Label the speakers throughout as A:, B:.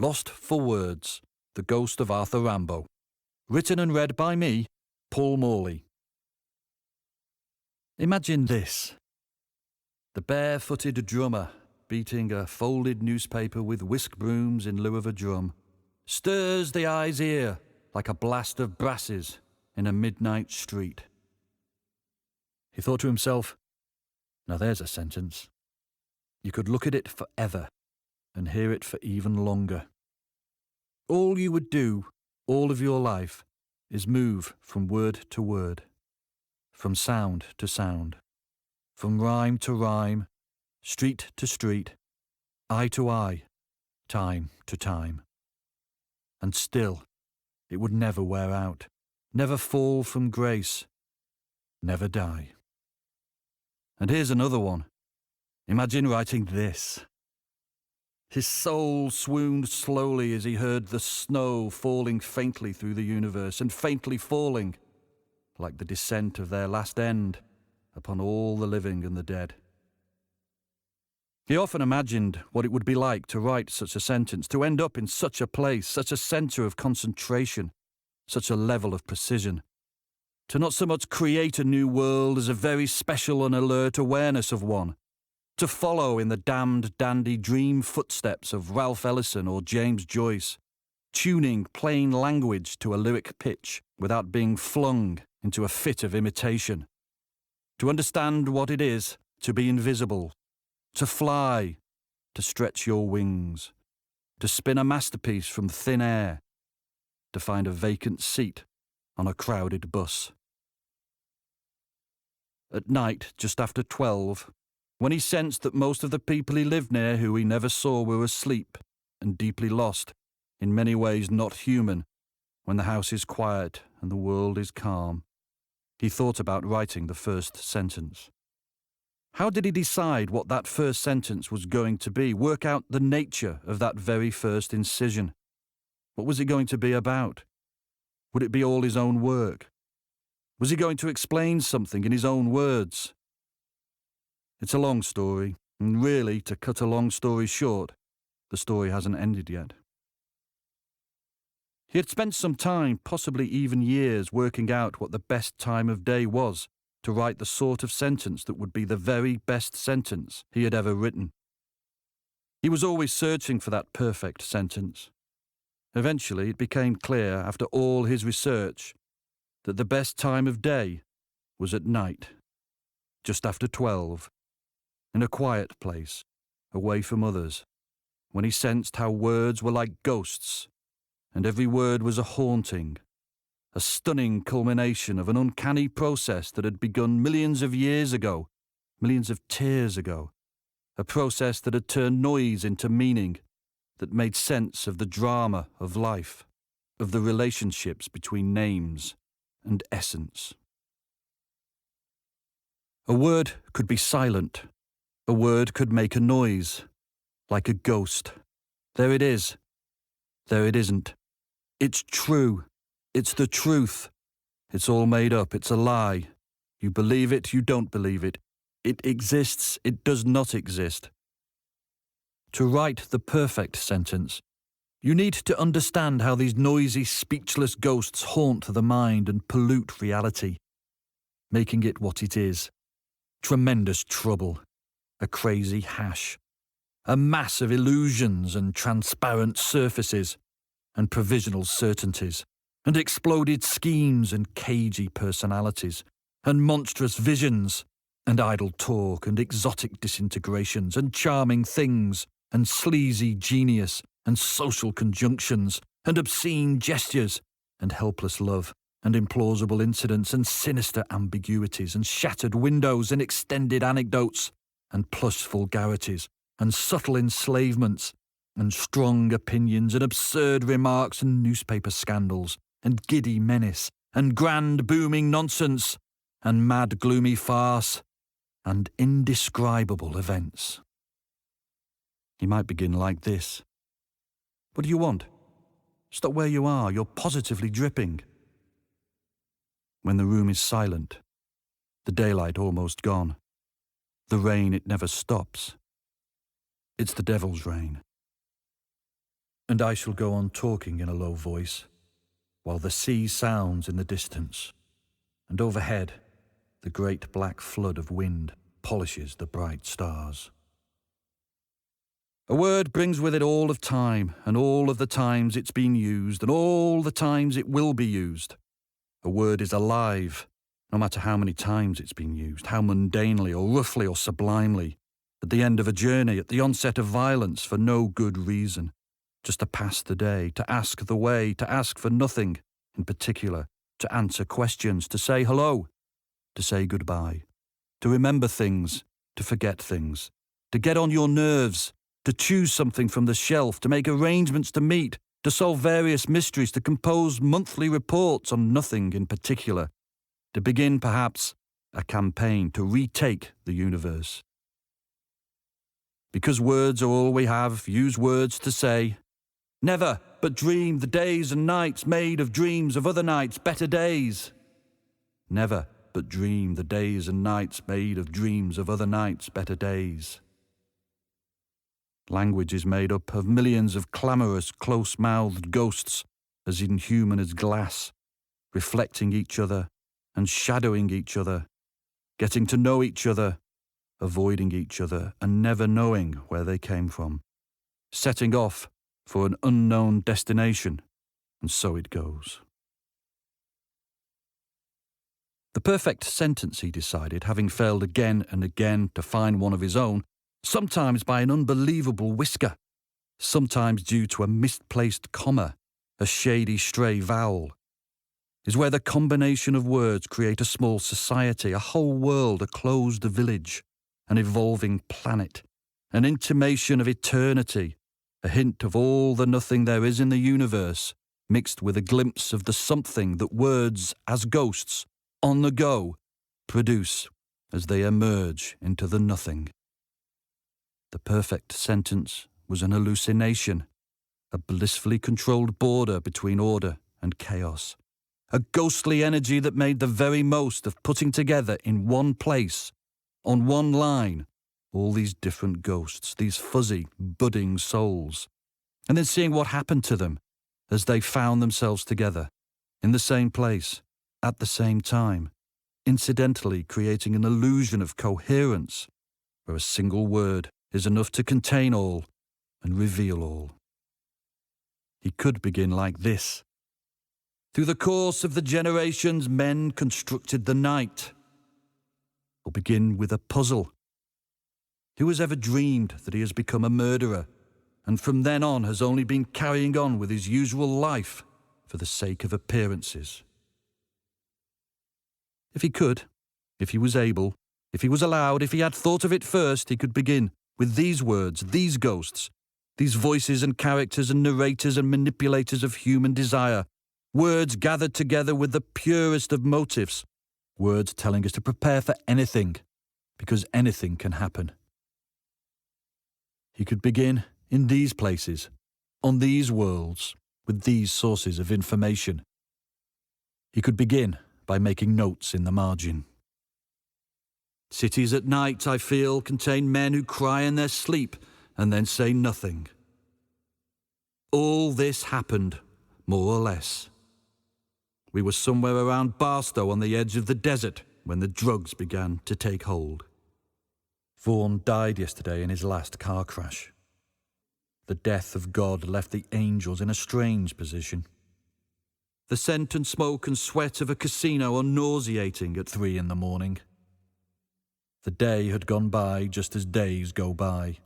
A: Lost for Words, The Ghost of Arthur Rimbaud. Written and read by me, Paul Morley. Imagine this. The barefooted drummer, beating a folded newspaper with whisk brooms in lieu of a drum, stirs the eye's ear like a blast of brasses in a midnight street. He thought to himself, now there's a sentence. You could look at it forever and hear it for even longer. All you would do, all of your life, is move from word to word, from sound to sound, from rhyme to rhyme, street to street, eye to eye, time to time. And still, it would never wear out, never fall from grace, never die. And here's another one. Imagine writing this. His soul swooned slowly as he heard the snow falling faintly through the universe, and faintly falling, like the descent of their last end, upon all the living and the dead. He often imagined what it would be like to write such a sentence, to end up in such a place, such a centre of concentration, such a level of precision. To not so much create a new world as a very special and alert awareness of one. To follow in the damned dandy dream footsteps of Ralph Ellison or James Joyce, tuning plain language to a lyric pitch without being flung into a fit of imitation. To understand what it is to be invisible, to fly, to stretch your wings, to spin a masterpiece from thin air, to find a vacant seat on a crowded bus. At night, just after 12, when he sensed that most of the people he lived near who he never saw were asleep and deeply lost, in many ways not human, when the house is quiet and the world is calm, he thought about writing the first sentence. How did he decide what that first sentence was going to be, work out the nature of that very first incision? What was it going to be about? Would it be all his own work? Was he going to explain something in his own words? It's a long story, and really, to cut a long story short, the story hasn't ended yet. He had spent some time, possibly even years, working out what the best time of day was to write the sort of sentence that would be the very best sentence he had ever written. He was always searching for that perfect sentence. Eventually, it became clear, after all his research, that the best time of day was at night, just after 12, in a quiet place, away from others, when he sensed how words were like ghosts, and every word was a haunting, a stunning culmination of an uncanny process that had begun millions of years ago, millions of tears ago, a process that had turned noise into meaning, that made sense of the drama of life, of the relationships between names and essence. A word could be silent. A word could make a noise, like a ghost. There it is. There it isn't. It's true. It's the truth. It's all made up. It's a lie. You believe it, you don't believe it. It exists, it does not exist. To write the perfect sentence, you need to understand how these noisy, speechless ghosts haunt the mind and pollute reality, making it what it is. Tremendous trouble. A crazy hash. A mass of illusions and transparent surfaces, and provisional certainties, and exploded schemes and cagey personalities, and monstrous visions, and idle talk, and exotic disintegrations, and charming things, and sleazy genius, and social conjunctions, and obscene gestures, and helpless love, and implausible incidents, and sinister ambiguities, and shattered windows, and extended anecdotes, and plush vulgarities, and subtle enslavements, and strong opinions, and absurd remarks, and newspaper scandals, and giddy menace, and grand booming nonsense, and mad gloomy farce, and indescribable events. He might begin like this. What do you want? Stop where you are, you're positively dripping. When the room is silent, the daylight almost gone. The rain, it never stops. It's the devil's rain. And I shall go on talking in a low voice, while the sea sounds in the distance, and overhead the great black flood of wind polishes the bright stars. A word brings with it all of time, and all of the times it's been used, and all the times it will be used. A word is alive, no matter how many times it's been used, how mundanely or roughly or sublimely, at the end of a journey, at the onset of violence, for no good reason, just to pass the day, to ask the way, to ask for nothing in particular, to answer questions, to say hello, to say goodbye, to remember things, to forget things, to get on your nerves, to choose something from the shelf, to make arrangements to meet, to solve various mysteries, to compose monthly reports on nothing in particular, to begin, perhaps, a campaign to retake the universe. Because words are all we have, use words to say, never but dream the days and nights made of dreams of other nights, better days. Never but dream the days and nights made of dreams of other nights, better days. Language is made up of millions of clamorous, close-mouthed ghosts, as inhuman as glass, reflecting each other and shadowing each other, getting to know each other, avoiding each other, and never knowing where they came from, setting off for an unknown destination, and so it goes. The perfect sentence, he decided, having failed again and again to find one of his own, sometimes by an unbelievable whisker, sometimes due to a misplaced comma, a shady stray vowel, is where the combination of words create a small society, a whole world, a closed village, an evolving planet, an intimation of eternity, a hint of all the nothing there is in the universe, mixed with a glimpse of the something that words, as ghosts, on the go, produce as they emerge into the nothing. The perfect sentence was an hallucination, a blissfully controlled border between order and chaos, a ghostly energy that made the very most of putting together in one place, on one line, all these different ghosts, these fuzzy, budding souls, and then seeing what happened to them as they found themselves together, in the same place, at the same time, incidentally creating an illusion of coherence, where a single word is enough to contain all and reveal all. He could begin like this. Through the course of the generations, men constructed the night. Or begin with a puzzle. Who has ever dreamed that he has become a murderer, and from then on has only been carrying on with his usual life for the sake of appearances? If he could, if he was able, if he was allowed, if he had thought of it first, he could begin with these words, these ghosts, these voices and characters and narrators and manipulators of human desire, words gathered together with the purest of motives, words telling us to prepare for anything, because anything can happen. He could begin in these places, on these worlds, with these sources of information. He could begin by making notes in the margin. Cities at night, I feel, contain men who cry in their sleep and then say nothing. All this happened, more or less. We were somewhere around Barstow on the edge of the desert when the drugs began to take hold. Vaughan died yesterday in his last car crash. The death of God left the angels in a strange position. The scent and smoke and sweat of a casino are nauseating at 3 a.m. The day had gone by just as days go by.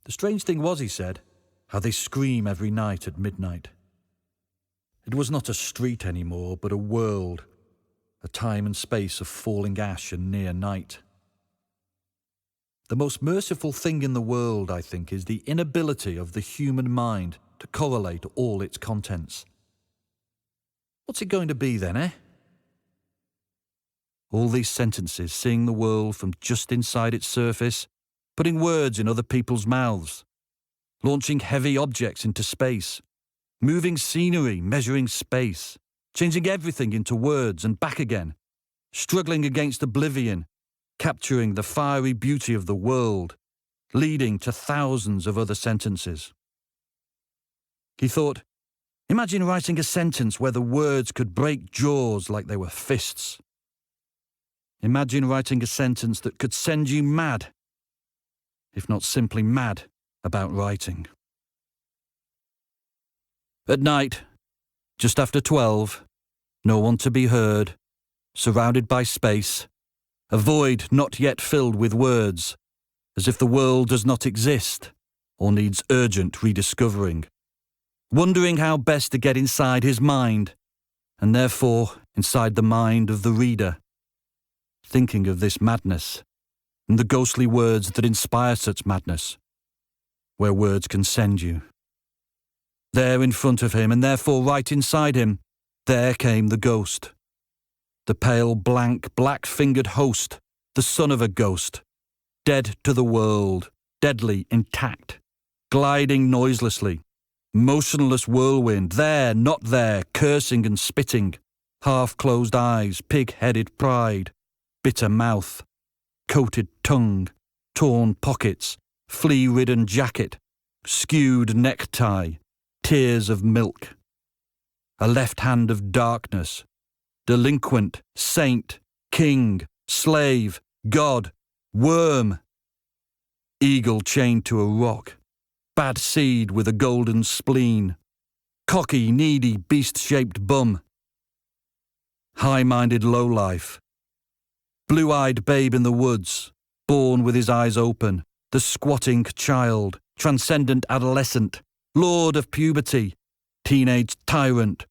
A: The strange thing was, he said, how they scream every night at midnight. It was not a street anymore, but a world, a time and space of falling ash and near night. The most merciful thing in the world, I think, is the inability of the human mind to correlate all its contents. What's it going to be then, eh? All these sentences, seeing the world from just inside its surface, putting words in other people's mouths, launching heavy objects into space, moving scenery, measuring space, changing everything into words and back again, struggling against oblivion, capturing the fiery beauty of the world, leading to thousands of other sentences. He thought, imagine writing a sentence where the words could break jaws like they were fists. Imagine writing a sentence that could send you mad, if not simply mad, about writing. At night, just after 12, no one to be heard, surrounded by space, a void not yet filled with words, as if the world does not exist or needs urgent rediscovering, wondering how best to get inside his mind, and therefore inside the mind of the reader, thinking of this madness and the ghostly words that inspire such madness, where words can send you. There in front of him, and therefore right inside him, there came the ghost. The pale, blank, black-fingered host, the son of a ghost, dead to the world, deadly intact, gliding noiselessly, motionless whirlwind, there, not there, cursing and spitting, half-closed eyes, pig-headed pride, bitter mouth, coated tongue, torn pockets, flea-ridden jacket, skewed necktie, tears of milk. A left hand of darkness, delinquent, saint, king, slave, god, worm. Eagle chained to a rock, bad seed with a golden spleen, cocky, needy, beast-shaped bum. High-minded lowlife, blue-eyed babe in the woods, born with his eyes open, the squatting child, transcendent adolescent, lord of puberty, teenage tyrant,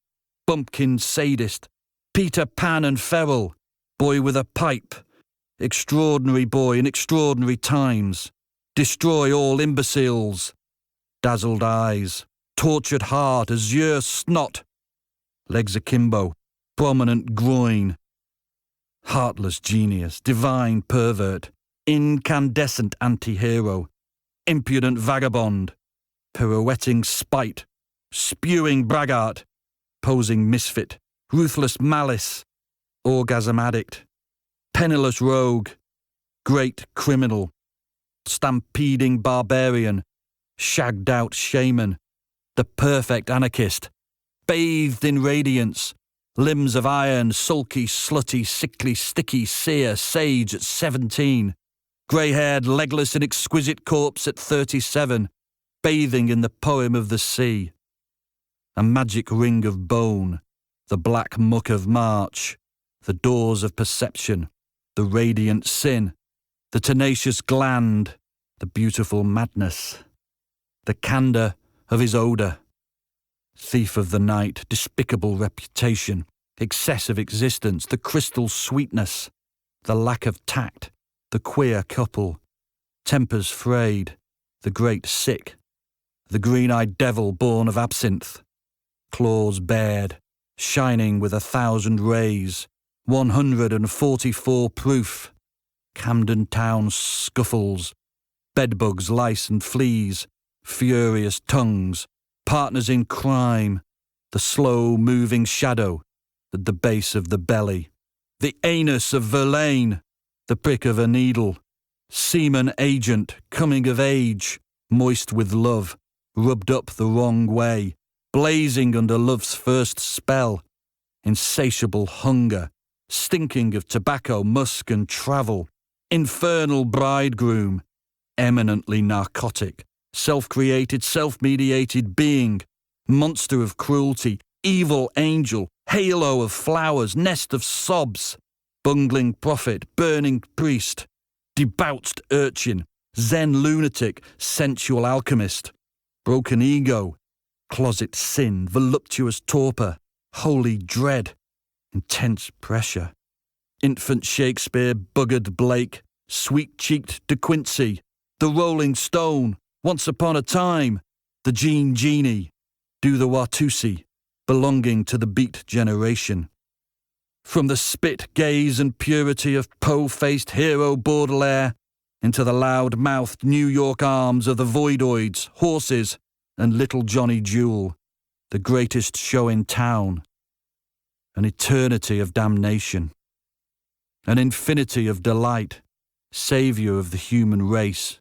A: bumpkin sadist, Peter Pan and feral, boy with a pipe, extraordinary boy in extraordinary times, destroy all imbeciles, dazzled eyes, tortured heart, azure snot, legs akimbo, prominent groin, heartless genius, divine pervert, incandescent anti-hero, impudent vagabond, pirouetting spite, spewing braggart, posing misfit, ruthless malice, orgasm addict, penniless rogue, great criminal, stampeding barbarian, shagged-out shaman, the perfect anarchist, bathed in radiance, limbs of iron, sulky, slutty, sickly, sticky, seer, sage at 17, grey-haired, legless and exquisite corpse at 37, bathing in the poem of the sea. A magic ring of bone, the black muck of March, the doors of perception, the radiant sin, the tenacious gland, the beautiful madness, the candour of his odour, thief of the night, despicable reputation, excess of existence, the crystal sweetness, the lack of tact, the queer couple, tempers frayed, the great sick, the green-eyed devil born of absinthe, claws bared, shining with 1,000 rays, 144 proof, Camden Town scuffles, bedbugs, lice and fleas, furious tongues, partners in crime, the slow-moving shadow at the base of the belly, the anus of Verlaine, the prick of a needle, semen agent, coming of age, moist with love, rubbed up the wrong way, blazing under love's first spell, insatiable hunger, stinking of tobacco, musk and travel, infernal bridegroom, eminently narcotic, self-created, self-mediated being, monster of cruelty, evil angel, halo of flowers, nest of sobs, bungling prophet, burning priest, debauched urchin, Zen lunatic, sensual alchemist, broken ego, closet sin, voluptuous torpor, holy dread, intense pressure, infant Shakespeare, buggered Blake, sweet-cheeked De Quincey, the Rolling Stone, once upon a time, the Jean Genie, do the Watusi, belonging to the Beat generation. From the spit gaze and purity of Poe-faced hero Baudelaire into the loud-mouthed New York arms of the Voidoids, horses, and little Johnny Jewel, the greatest show in town. An eternity of damnation. An infinity of delight, saviour of the human race.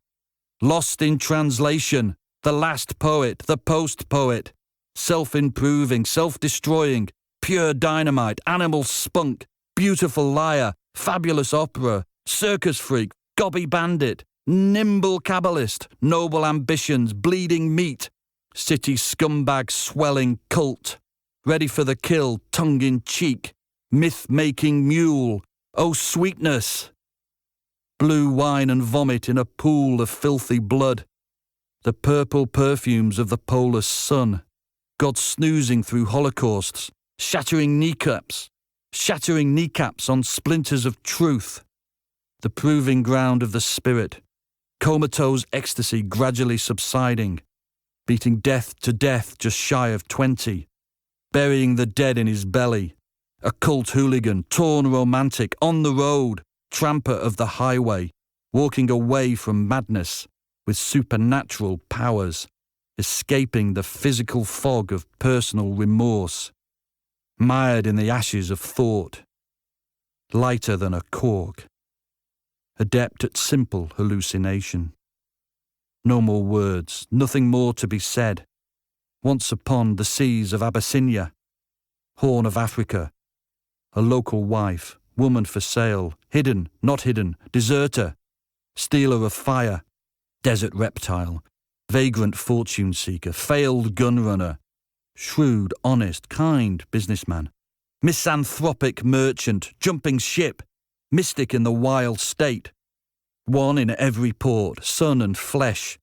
A: Lost in translation, the last poet, the post-poet, self-improving, self-destroying, pure dynamite, animal spunk, beautiful liar, fabulous opera, circus freak, gobby bandit, nimble cabalist, noble ambitions, bleeding meat, city scumbag swelling cult, ready for the kill, tongue-in-cheek, myth-making mule, oh sweetness, blue wine and vomit in a pool of filthy blood, the purple perfumes of the polar sun, God snoozing through holocausts, shattering kneecaps on splinters of truth, the proving ground of the spirit, comatose ecstasy gradually subsiding, beating death to death just shy of 20, burying the dead in his belly, a cult hooligan, torn romantic, on the road, tramper of the highway, walking away from madness with supernatural powers, escaping the physical fog of personal remorse, mired in the ashes of thought, lighter than a cork, adept at simple hallucination. No more words, nothing more to be said. Once upon the seas of Abyssinia, Horn of Africa, a local wife, woman for sale, hidden, not hidden, deserter, stealer of fire, desert reptile, vagrant fortune seeker, failed gunrunner, shrewd, honest, kind businessman, misanthropic merchant, jumping ship, mystic in the wild state, one in every port, sun and flesh,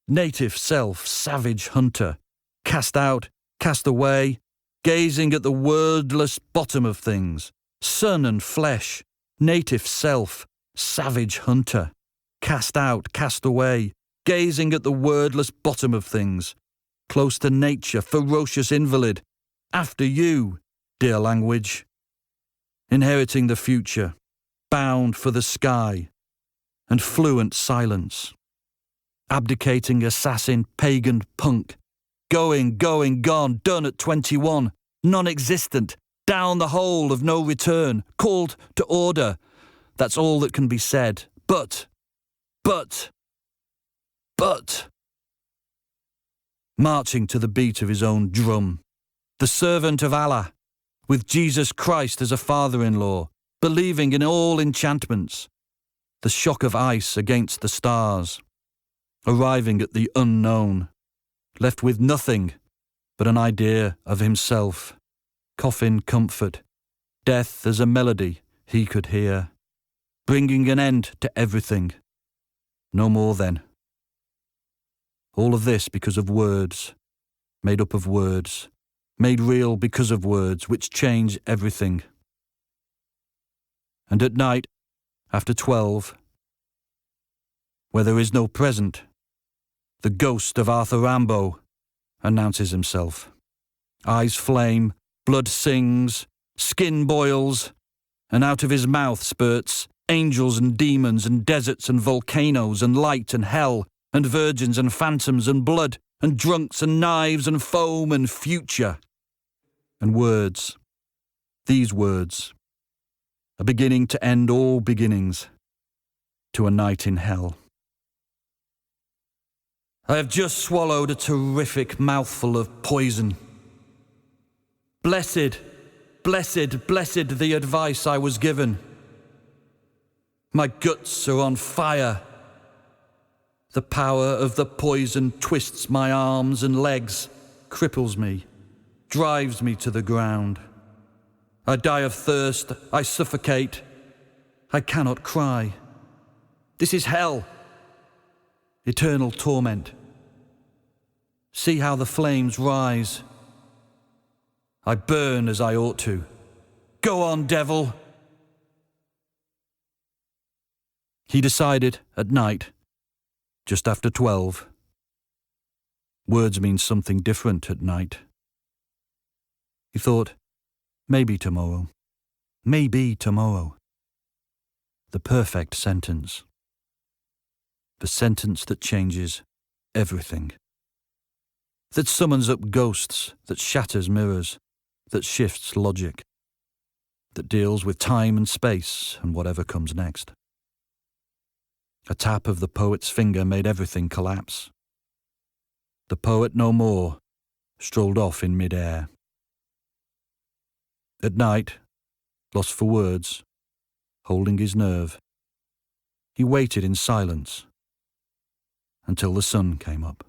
A: native self, savage hunter, cast out, cast away, gazing at the wordless bottom of things, sun and flesh, native self, savage hunter, cast out, cast away, gazing at the wordless bottom of things, close to nature, ferocious invalid, after you, dear language, inheriting the future, bound for the sky, and fluent silence, abdicating assassin, pagan punk, going, gone, done at 21, non-existent, down the hole of no return, called to order. That's all that can be said. But, marching to the beat of his own drum, the servant of Allah, with Jesus Christ as a father-in-law, believing in all enchantments, the shock of ice against the stars, arriving at the unknown, left with nothing but an idea of himself, coffin comfort, death as a melody he could hear, bringing an end to everything. No more then. All of this because of words, made up of words, made real because of words which change everything. And at night, after 12, where there is no present, the ghost of Arthur Rimbaud announces himself. Eyes flame, blood sings, skin boils, and out of his mouth spurts angels and demons and deserts and volcanoes and light and hell and virgins and phantoms and blood and drunks and knives and foam and future. And words, these words, a beginning to end all beginnings, to a night in hell. I have just swallowed a terrific mouthful of poison. Blessed, blessed, blessed the advice I was given. My guts are on fire. The power of the poison twists my arms and legs, cripples me, drives me to the ground. I die of thirst, I suffocate. I cannot cry. This is hell. Eternal torment. See how the flames rise. I burn as I ought to. Go on, devil. He decided at night, just after 12. Words mean something different at night. He thought, maybe tomorrow. Maybe tomorrow. The perfect sentence. The sentence that changes everything. That summons up ghosts, that shatters mirrors, that shifts logic. That deals with time and space and whatever comes next. A tap of the poet's finger made everything collapse. The poet no more, strolled off in mid-air. At night, lost for words, holding his nerve, he waited in silence until the sun came up.